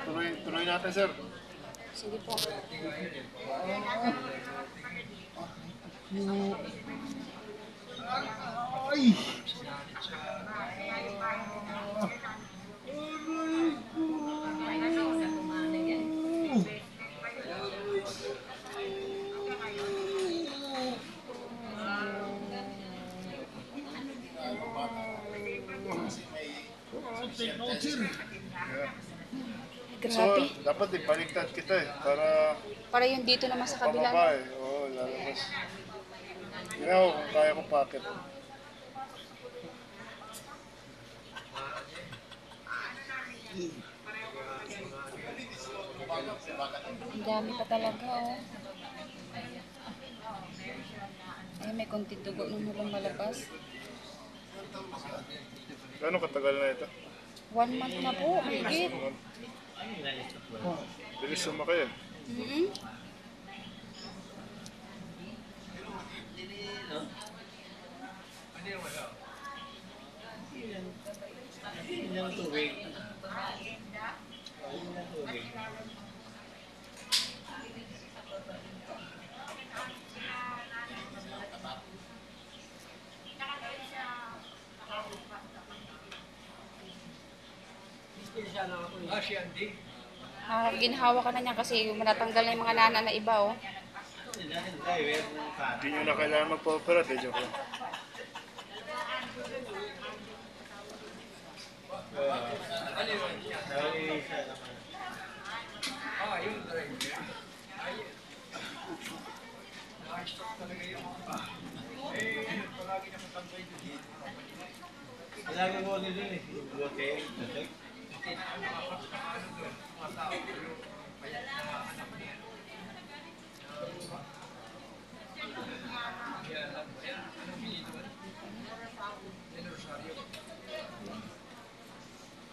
tuloy natin, sir. Sige po. Ay! So, Grabe. dapat ibaliktad kita Para yung dito naman sa kabila. pababa eh. Oo, lalabas. Tingnan ko kung kaya ko pakit. Ang dami pa talaga, oh. Ay, may konti dugo nung lumalabas. Gano'ng katagal na ito? 1 month na po, higit. Bilis sumakay eh. Mm-hmm. Ginhawa ka na niya kasi matatanggal na yung mga nana na iba, oh. Hindi nyo na kailangan magpa-opera, de joke. Lagi mo nito eh. Okay.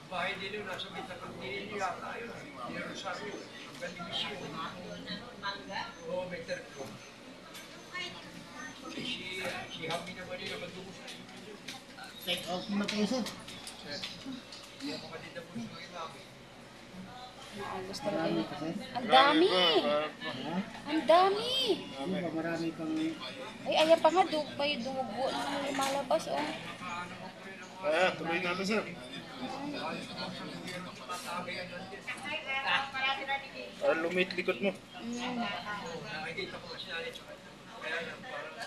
Bahay din yun, nasa Bitacang din yun yata yun. Hindi Rosario, ang galing misyon. Oo, may terko. Si Hami naman yun, naman sa iyo. Take off mo kayo, sir. Hindi ako kanina po sa mga namin. Ayos talaga yun. Kasi, Ang dami! ha? Ang dami! Ano ba, marami pang... Ay, ayan pa nga, may dugo na lumalabas, oh. Tuloy natin, sir. Lumit likod mo. Mm. Nakikita ko kasi natin sa kanya. Kaya lang, parang